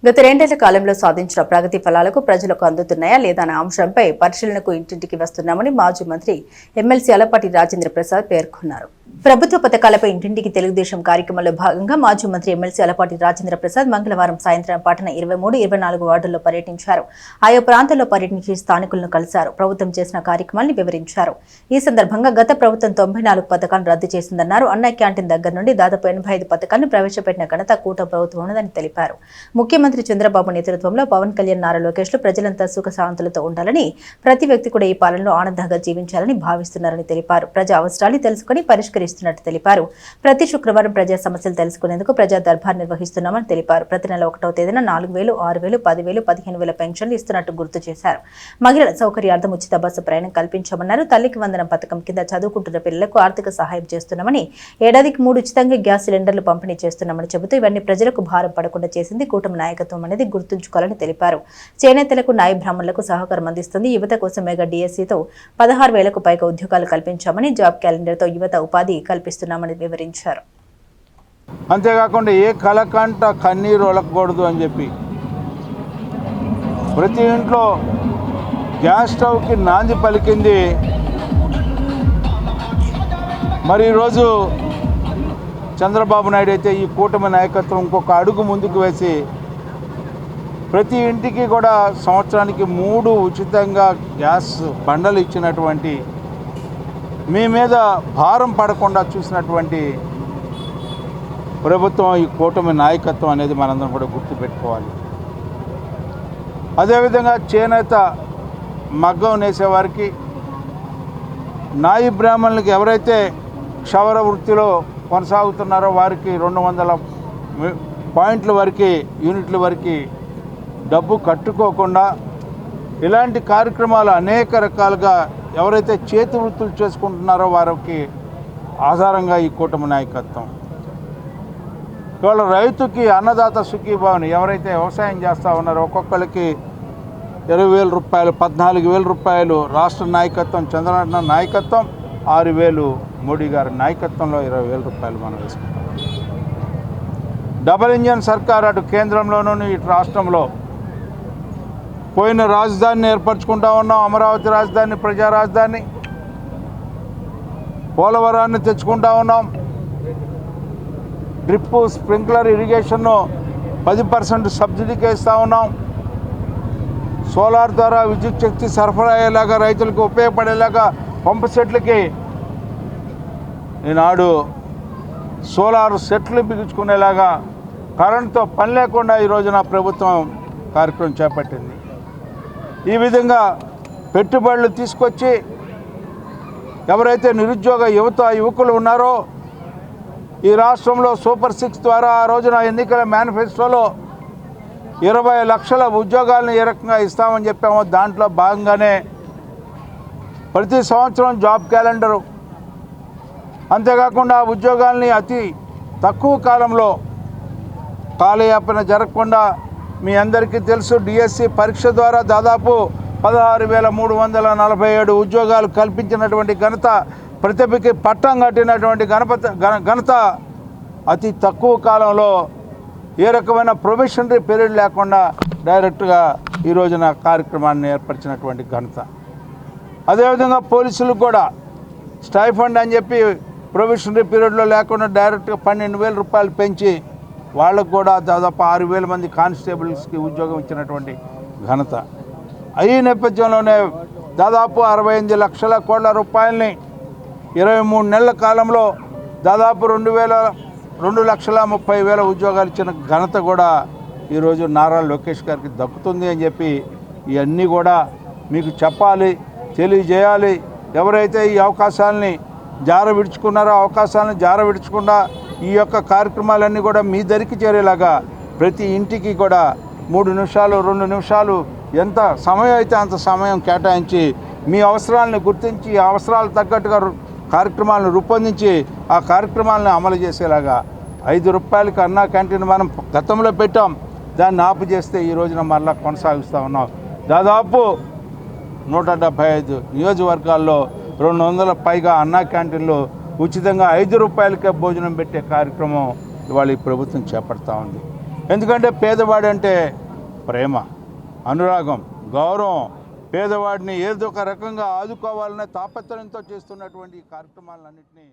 గత రెండేళ్ల కాలంలో సాధించిన ప్రగతి ఫలాలకు ప్రజలకు అందుతున్నాయా లేదా అనే అంశంపై పరిశీలనకు ఇంటింటికి వస్తున్నామని మాజీ మంత్రి ఎమ్మెల్సీ అలపాటి రాజేంద్ర ప్రసాద్ పేర్కొన్నారు. ప్రభుత్వ పథకాలపై ఇంటింటికి తెలుగుదేశం కార్యక్రమంలో భాగంగా మాజీ మంత్రి ఎమ్మెల్సీ అలపాటి రాజేంద్ర ప్రసాద్ మంగళవారం సాయంత్రం పట్టణ 23, 24 వార్డుల్లో పర్యటించారు. ఆయా ప్రాంతాల్లో పర్యటించి స్థానికులను కలిశారు. ప్రభుత్వం చేసిన కార్యక్రమాన్ని వివరించారు. ఈ సందర్భంగా గత ప్రభుత్వం 94 పథకాలను రద్దు చేసిందన్నారు. అన్న క్యాంటీన్ దగ్గర నుండి దాదాపు 85 పథకాలను ప్రవేశపెట్టిన ఘనత కూటమి ప్రభుత్వం ఉన్నదని తెలిపారు. ముఖ్యమంత్రి చంద్రబాబు నేతృత్వంలో పవన్ కళ్యాణ్, నారా లోకేష్లు ప్రజలంతా సుఖశాంతులతో ఉండాలని, ప్రతి వ్యక్తి కూడా ఈ పాలనలో ఆనందంగా జీవించాలని భావిస్తున్నారని తెలిపారు. ప్రజా అవసరాలు తెలుసుకుని పరిష్కరిస్తున్నట్టు తెలిపారు. ప్రతి శుక్రవారం ప్రజా సమస్యలు తెలుసుకునేందుకు ప్రజా దర్బార్ నిర్వహిస్తున్నామని తెలిపారు. ప్రతి నెల 1వ తేదీన 4,000, 6,000, 10,000, 15,000 పెన్షన్లు ఇస్తున్నట్టు గుర్తు చేశారు. మహిళల సౌకర్యార్థం ఉచిత బస్సు ప్రయాణం కల్పించామన్నారు. తల్లికి వందనం పథకం కింద చదువుకుంటున్న పిల్లలకు ఆర్థిక సహాయం చేస్తున్నామని, ఏడాదికి 3 ఉచితంగా గ్యాస్ సిలిండర్లు పంపిణీ చేస్తున్నామని చెబుతూ ఇవన్నీ ప్రజలకు భారం పడకుండా చేసింది కూటమి నాయకత్వం అనేది గుర్తుంచుకోవాలని తెలిపారు. చేనేతలకు, నాయ బ్రాహ్మణులకు సహకారం అందిస్తుంది. యువత కోసం మెగా డిఎస్సితో 16,000కు పైగా ఉద్యోగాలు కల్పించామని, జాబ్ క్యాలెండర్తో యువత ఉపాధి కల్పిస్తున్నామని వివరించారు. అంతేకాకుండా ఏ కలకంట కన్నీరు ఒలకూడదు అని చెప్పి ప్రతి ఇంట్లో గ్యాస్ స్టవ్కి నాంది పలికింది. మరి ఈరోజు చంద్రబాబు నాయుడు అయితే ఈ కూటమి నాయకత్వం ఇంకొక అడుగు ముందుకు వేసి ప్రతి ఇంటికి కూడా సంవత్సరానికి 3 ఉచితంగా గ్యాస్ బండలు ఇచ్చినటువంటి, మీ మీద భారం పడకుండా చూసినటువంటి ప్రభుత్వం ఈ కూటమి నాయకత్వం అనేది మనందరం కూడా గుర్తుపెట్టుకోవాలి. అదేవిధంగా చేనేత మగ్గం నేసేవారికి, నాయి బ్రాహ్మణులకి ఎవరైతే క్షవర వృత్తిలో కొనసాగుతున్నారో వారికి 200 పాయింట్ల వరకు, యూనిట్ల వరకు డబ్బు కట్టుకోకుండా ఇలాంటి కార్యక్రమాలు అనేక రకాలుగా ఎవరైతే చేతి వృత్తులు చేసుకుంటున్నారో వారికి ఆధారంగా ఈ కూటమి నాయకత్వం. ఇవాళ రైతుకి అన్నదాత సుఖీభావన, ఎవరైతే వ్యవసాయం చేస్తూ ఉన్నారో ఒక్కొక్కరికి 20,000 రూపాయలు, 14,000 రూపాయలు రాష్ట్ర నాయకత్వం, చంద్రబాబు నాయకత్వం, 6,000 మోడీ గారి నాయకత్వంలో 20,000 రూపాయలు మనం వేసుకుంటాం. డబుల్ ఇంజన్ సర్కార్ అటు కేంద్రంలోనూ ఇటు రాష్ట్రంలో పోయిన రాజధానిని ఏర్పరచుకుంటా ఉన్నాం. అమరావతి రాజధాని, ప్రజా రాజధాని, పోలవరాన్ని తెచ్చుకుంటా ఉన్నాం. డ్రిప్ స్ప్రింక్లర్ ఇరిగేషన్ను 10% సబ్సిడీకి ఇస్తూ ఉన్నాం. సోలార్ ద్వారా విద్యుత్ శక్తి సరఫరా అయ్యేలాగా, రైతులకు ఉపయోగపడేలాగా పంపు సెట్లకి ఈనాడు సోలార్ సెట్లు బిగించుకునేలాగా కరెంటుతో పని లేకుండా ఈరోజున ప్రభుత్వం కార్యక్రమం చేపట్టింది. ఈ విధంగా పెట్టుబడులు తీసుకొచ్చి ఎవరైతే నిరుద్యోగ యువకులు ఉన్నారో ఈ రాష్ట్రంలో సూపర్ 6 ద్వారా ఆ రోజున ఎన్నికల మేనిఫెస్టోలో 20 లక్షల ఉద్యోగాలను ఏ రకంగా ఇస్తామని చెప్పామో దాంట్లో భాగంగానే ప్రతి సంవత్సరం జాబ్ క్యాలెండరు, అంతేకాకుండా ఉద్యోగాల్ని అతి తక్కువ కాలంలో కాలయాపన జరగకుండా మీ అందరికీ తెలుసు డిఎస్సి పరీక్ష ద్వారా దాదాపు 16,347 ఉద్యోగాలు కల్పించినటువంటి ఘనత, ప్రతిభకి పట్టం కట్టినటువంటి ఘనత అతి తక్కువ కాలంలో ఏ రకమైన ప్రొబేషనరీ పీరియడ్ లేకుండా డైరెక్ట్గా ఈ రోజున కార్యక్రమాన్ని ఏర్పరిచినటువంటి ఘనత. అదేవిధంగా పోలీసులకు కూడా స్టైఫండ్ అని చెప్పి ప్రొబేషనరీ పీరియడ్లో లేకుండా డైరెక్ట్గా 12,000 రూపాయలు పెంచి వాళ్ళకు కూడా దాదాపు 6,000 మంది కానిస్టేబుల్స్కి ఉద్యోగం ఇచ్చినటువంటి ఘనత. ఈ నేపథ్యంలోనే దాదాపు 68 లక్షల కోట్ల రూపాయలని 23 నెలల కాలంలో దాదాపు 2,30,000 ఉద్యోగాలు ఇచ్చిన ఘనత కూడా ఈరోజు నారా లోకేష్ గారికి దక్కుతుంది అని చెప్పి ఇవన్నీ కూడా మీకు చెప్పాలి, తెలియజేయాలి. ఎవరైతే ఈ అవకాశాలని జారవిడుచుకున్నారో అవకాశాలను జారవిడుచకుండా ఈ యొక్క కార్యక్రమాలన్నీ కూడా మీ దరికి చేరేలాగా ప్రతి ఇంటికి కూడా 3 నిమిషాలు, 2 నిమిషాలు, ఎంత సమయం అయితే అంత సమయం కేటాయించి మీ అవసరాలను గుర్తించి ఆ అవసరాలు తగ్గట్టుగా కార్యక్రమాలను రూపొందించి ఆ కార్యక్రమాలను అమలు చేసేలాగా 5 రూపాయలకి అన్నా క్యాంటీన్ మనం గతంలో పెట్టాం, దాన్ని ఆపు చేస్తే ఈ రోజున మరలా కొనసాగిస్తూ ఉన్నాం. దాదాపు 175 నియోజకవర్గాల్లో 200 పైగా అన్నా క్యాంటీన్లు ఉచితంగా 5 రూపాయలకే భోజనం పెట్టే కార్యక్రమం ఇవాళ ఈ ప్రభుత్వం చేపడతా ఉంది. ఎందుకంటే పేదవాడంటే ప్రేమ, అనురాగం, గౌరవం, పేదవాడిని ఏదో ఒక రకంగా ఆదుకోవాలనే తాపత్రయంతో చేస్తున్నటువంటి ఈ కార్యక్రమాలన్నింటినీ